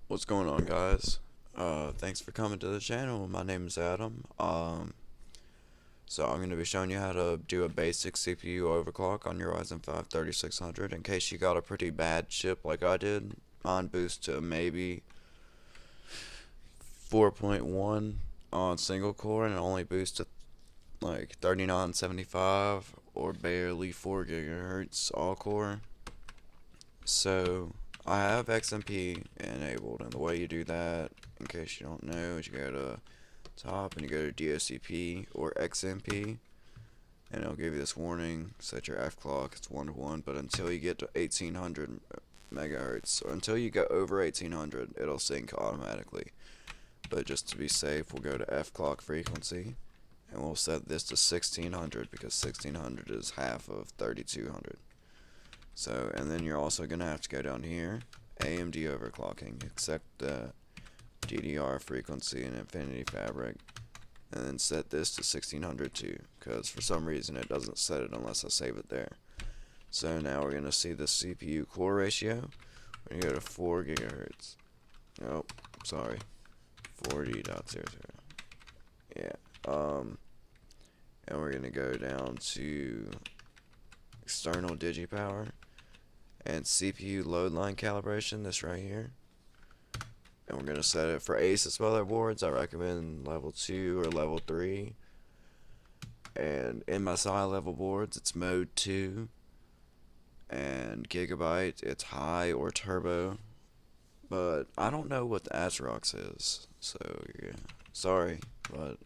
What's going on, guys? Thanks for coming to the channel. My name is Adam. So I'm going to be showing you how to do a basic CPU overclock on your Ryzen 5 3600 in case you got a pretty bad chip like I did. Mine boosts to maybe 4.1 on single core and it only boosts to like 3975 or barely 4 gigahertz all core. So I have XMP enabled, and the way you do that, in case you don't know, is you go to top and you go to DOCP or XMP, and it'll give you this warning: set your F clock, it's 1 to 1, but until you get to 1800 megahertz, or until you go over 1800, it'll sync automatically. But just to be safe, we'll go to F clock frequency, and we'll set this to 1600 because 1600 is half of 3200. So, and then you're also going to have to go down here, AMD overclocking, accept the DDR frequency and Infinity Fabric, and then set this to 1600 too, because for some reason it doesn't set it unless I save it there. So now we're going to see the CPU core ratio. We're going to go to 4 gigahertz. Oh, sorry. 40.00. Yeah. And we're going to go down to external digipower and CPU load line calibration, this right here. And we're going to set it for Asus motherboards. I recommend level 2 or level 3. And MSI level boards, it's mode 2. And Gigabyte, it's high or turbo. But I don't know what the ASRox is, so yeah, sorry. But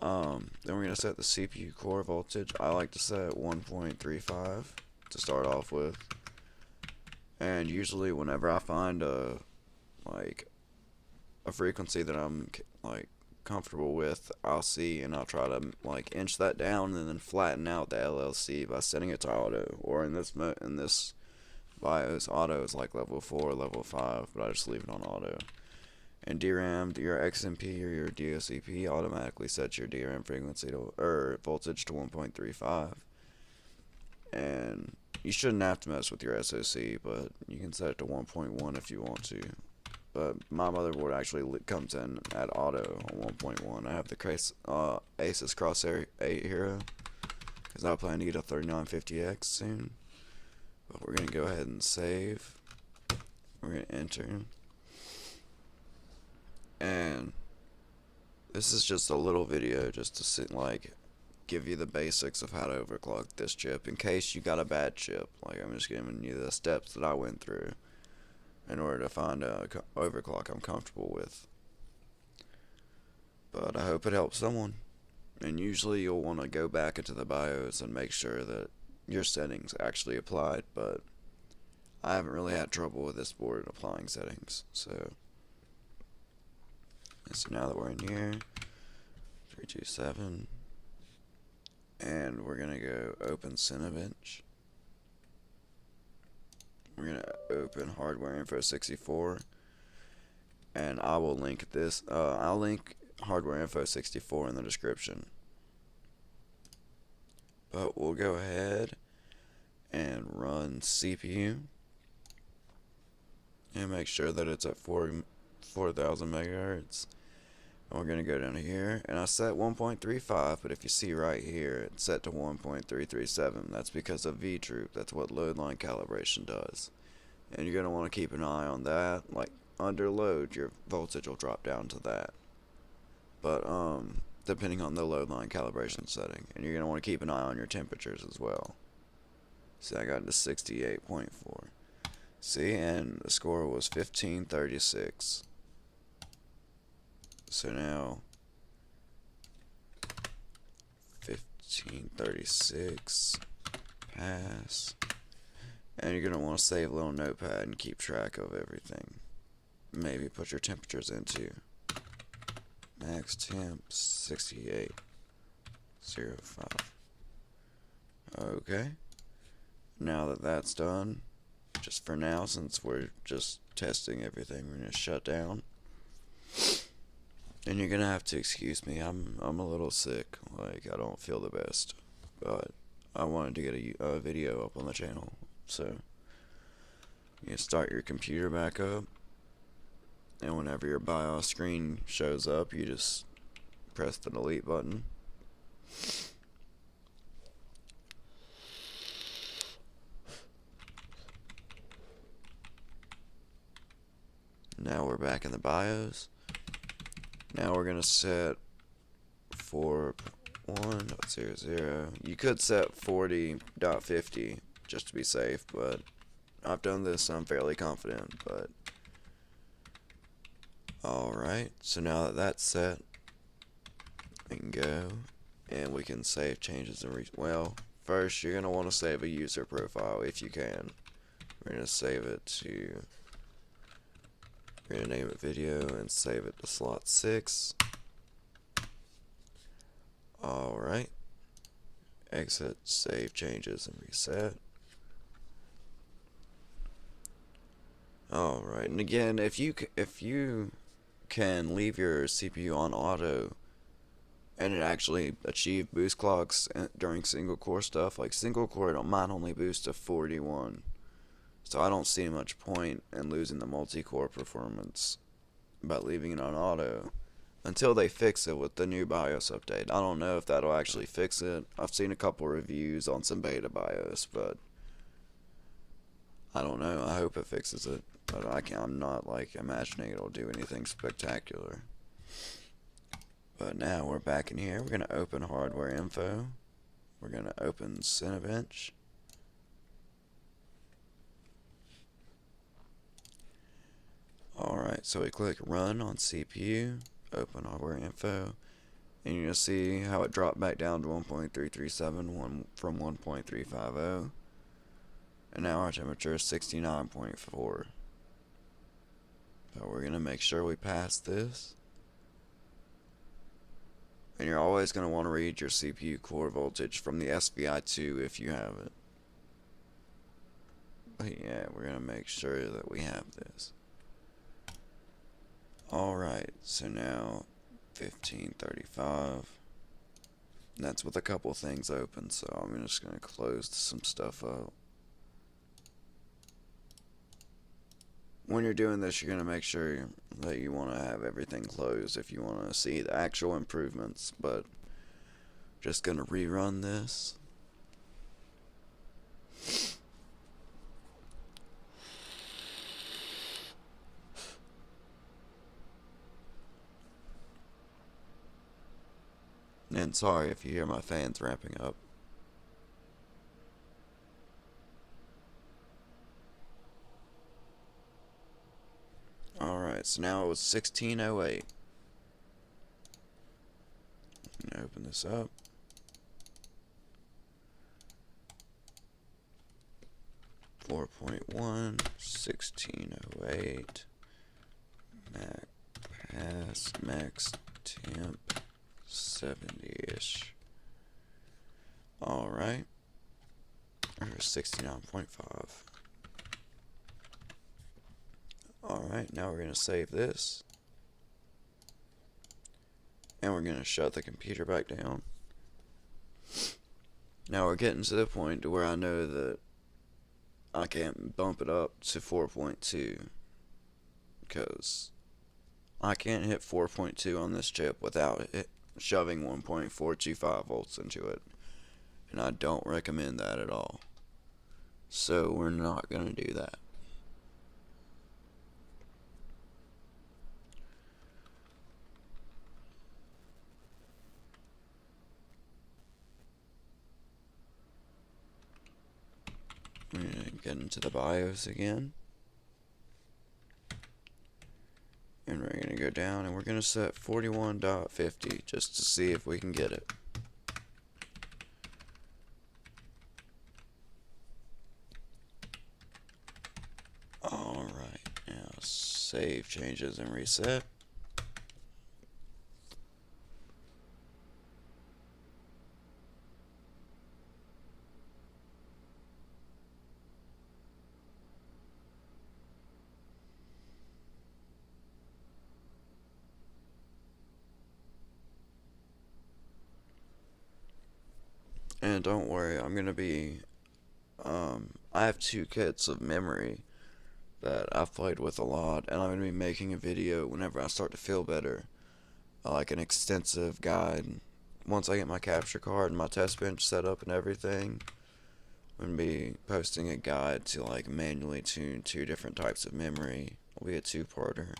then we're going to set the CPU core voltage. I like to set 1.35 to start off with. And usually whenever I find a frequency that I'm comfortable with, I'll see and I'll try to inch that down and then flatten out the LLC by setting it to auto. Or in this BIOS, auto is like level 4 or level 5, but I just leave it on auto. And DRAM, your XMP or your DOCP automatically sets your DRAM frequency to, or voltage to 1.35. And you shouldn't have to mess with your SoC, but you can set it to 1.1 if you want to. But my motherboard actually comes in at auto on 1.1. I have the Asus Crosshair 8 Hero, because I plan to get a 3950X soon. But we're going to go ahead and save. We're going to enter. And this is just a little video just to give you the basics of how to overclock this chip in case you got a bad chip. I'm just giving you the steps that I went through in order to find a overclock I'm comfortable with. But I hope it helps someone. And usually you'll want to go back into the BIOS and make sure that your settings actually applied, but I haven't really had trouble with this board applying settings. So now that we're in here, 327, and we're gonna go open Cinebench. We're gonna open Hardware Info 64, and I will link this. I'll link Hardware Info 64 in the description. But we'll go ahead and run CPU and make sure that it's at 4,000 megahertz. And we're going to go down here, and I set 1.35, but if you see right here, it's set to 1.337. That's because of V-Troop. That's what load line calibration does. And you're going to want to keep an eye on that. Under load, your voltage will drop down to that. But depending on the load line calibration setting. And you're going to want to keep an eye on your temperatures as well. See, I got to 68.4. See, and the score was 1536. So now 1536 pass, and you're gonna want to save a little notepad and keep track of everything. Maybe put your temperatures into max temp 68.05. Okay, now that that's done, just for now, since we're just testing everything, we're gonna shut down. And you're gonna have to excuse me. I'm a little sick. I don't feel the best, but I wanted to get a video up on the channel. So you start your computer back up, And whenever your BIOS screen shows up, you just press the delete button. Now we're back in the BIOS. Now we're going to set 4.1.00. You could set 40.50 just to be safe, but I've done this, so I'm fairly confident. But alright, so now that that's set, we can go and we can save changes and well, first you're going to want to save a user profile if you can. We're going to save it to, we're going to name it video and save it to slot 6. Alright, exit, save changes and reset. Alright, and again, if you can leave your CPU on auto and it actually achieve boost clocks during single core stuff, like single core mine only boosts to 41, so I don't see much point in losing the multi-core performance by leaving it on auto until they fix it with the new BIOS update. I don't know if that'll actually fix it. I've seen a couple reviews on some beta BIOS, but I don't know. I hope it fixes it, but I'm not like imagining it'll do anything spectacular. But now we're back in here. We're going to open hardware info. We're going to open Cinebench. Alright, so we click run on CPU, open hardware info, and you're going to see how it dropped back down to 1.337 from 1.350. And now our temperature is 69.4. So we're going to make sure we pass this. And you're always going to want to read your CPU core voltage from the SVI2 if you have it. But yeah, we're going to make sure that we have this. Alright, so now 1535. That's with a couple things open, so I'm just going to close some stuff up. When you're doing this, you're going to make sure that you want to have everything closed if you want to see the actual improvements, but just going to rerun this. And sorry if you hear my fans ramping up. Alright, so now it was 1608. Open this up. .1, 1608. Mac pass, max temp, 70-ish. Alright. There's 69.5. Alright, now we're going to save this. And we're going to shut the computer back down. Now we're getting to the point to where I know that I can't bump it up to 4.2. Because I can't hit 4.2 on this chip without shoving 1.425 volts into it. And I don't recommend that at all. So we're not going to do that. We're going to get into the BIOS again. And we're going to go down and we're going to set 41.50 just to see if we can get it. Alright, now save changes and reset. And don't worry, I'm going to be, I have 2 kits of memory that I've played with a lot, and I'm going to be making a video whenever I start to feel better, like an extensive guide. Once I get my capture card and my test bench set up and everything, I'm going to be posting a guide to like manually tune 2 different types of memory. It'll be a 2-parter.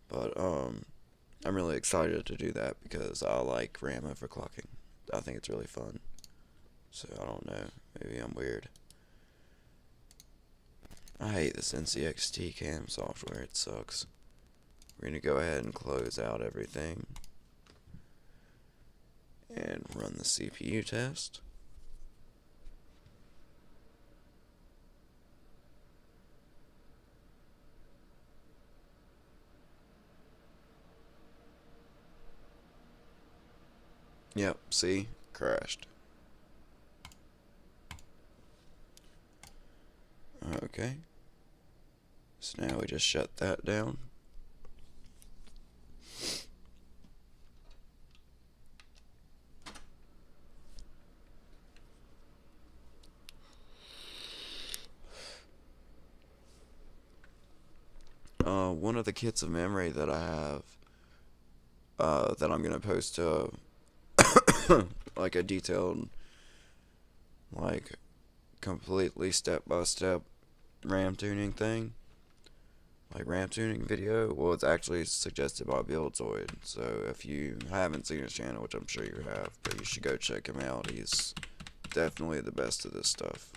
But I'm really excited to do that because I like RAM overclocking. I think it's really fun. So I don't know, maybe I'm weird. I hate this NCXT cam software, it sucks. We're going to go ahead and close out everything and run the CPU test. Yep, see? Crashed. Okay. So now we just shut that down. One of the kits of memory that I have, that I'm gonna post like a detailed, like completely step-by-step RAM tuning thing, like RAM tuning video. Well, it's actually suggested by Buildzoid, so if you haven't seen his channel, which I'm sure you have, but you should go check him out. He's definitely the best of this stuff.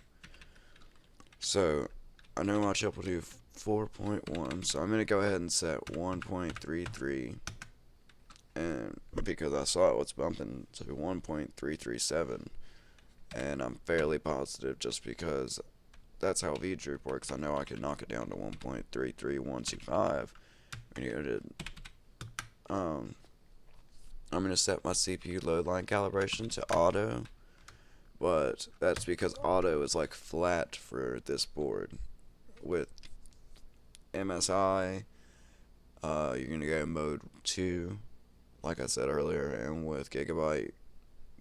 So I know my chip will do 4.1, so I'm going to go ahead and set 1.33, and because I saw it was bumping to 1.337, and I'm fairly positive just because that's how VDroop works. I know I can knock it down to 1.33125. I'm going to set my CPU load line calibration to auto, but that's because auto is like flat for this board. With MSI, you're going to go mode 2, like I said earlier, and with Gigabyte,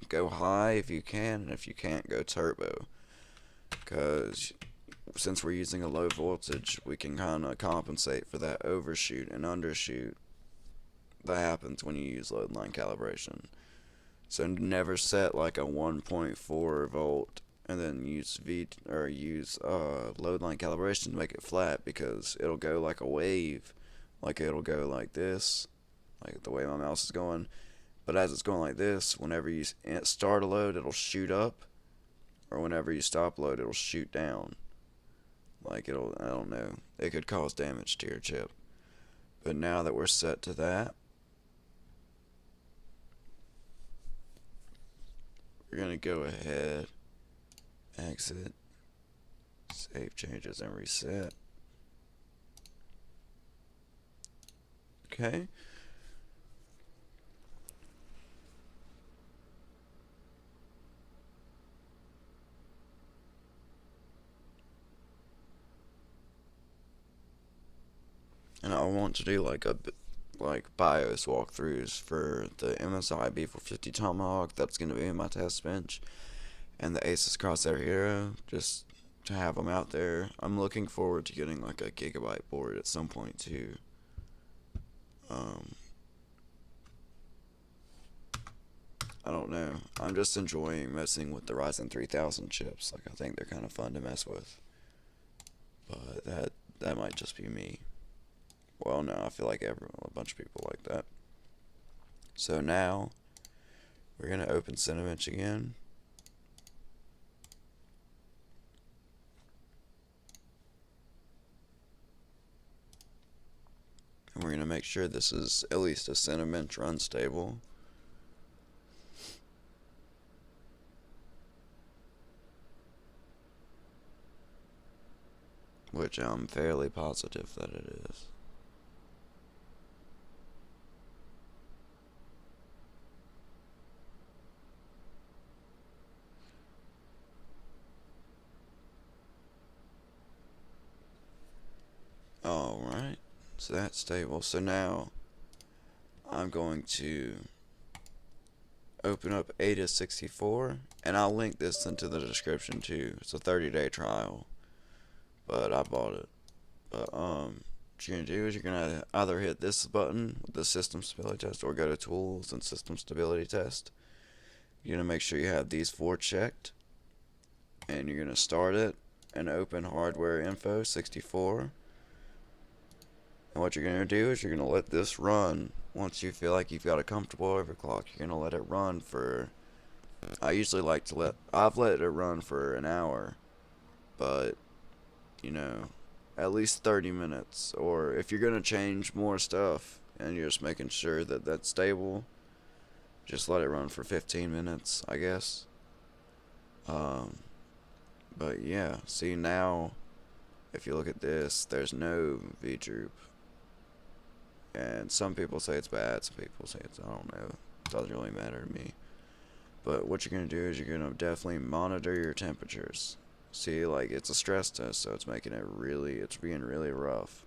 go high if you can, and if you can't, go turbo. Because since we're using a low voltage, we can kind of compensate for that overshoot and undershoot that happens when you use load line calibration. So never set like a 1.4 volt and then use load line calibration to make it flat, because it'll go like a wave, like it'll go like this, like the way my mouse is going. But as it's going like this, whenever you start a load, it'll shoot up, or whenever you stop load, it'll shoot down. Like I don't know, it could cause damage to your chip. But now that we're set to that, we're gonna go ahead, exit, save changes, and reset. Okay. And I want to do like BIOS walkthroughs for the MSI B450 Tomahawk. That's going to be in my test bench, and the Asus Crosshair Hero, just to have them out there. I'm looking forward to getting like a Gigabyte board at some point too. I don't know. I'm just enjoying messing with the Ryzen 3000 chips. Like, I think they're kind of fun to mess with. But that might just be me. Well, no, I feel like a bunch of people like that. So now, we're going to open Cinebench again. And we're going to make sure this is at least a Cinebench run stable. Which I'm fairly positive that it is. Alright, so that's stable. So now, I'm going to open up Ada64, and I'll link this into the description too. It's a 30-day trial, but I bought it. But what you're gonna do is you're gonna either hit this button with the system stability test or go to tools and system stability test. You're gonna make sure you have these four checked, and you're gonna start it and open hardware info 64. And what you're gonna do is you're gonna let this run. Once you feel like you've got a comfortable overclock, you're gonna let it run for, I've let it run for an hour, but you know, at least 30 minutes. Or if you're gonna change more stuff and you're just making sure that that's stable, just let it run for 15 minutes, I guess. But yeah, see now, if you look at this, there's no V droop. And some people say it's bad, some people say it's, I don't know, it doesn't really matter to me. But what you're going to do is you're going to definitely monitor your temperatures. See, like, it's a stress test, so it's being really rough.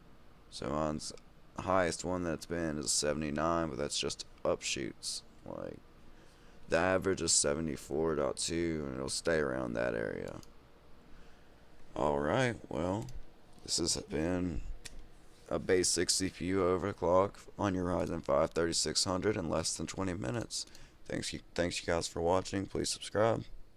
So mine's highest one that's been is 79, but that's just upshoots. Like, the average is 74.2, and it'll stay around that area. Alright, well, this has been a basic CPU overclock on your Ryzen 5 3600 in less than 20 minutes. Thanks you guys for watching. Please subscribe.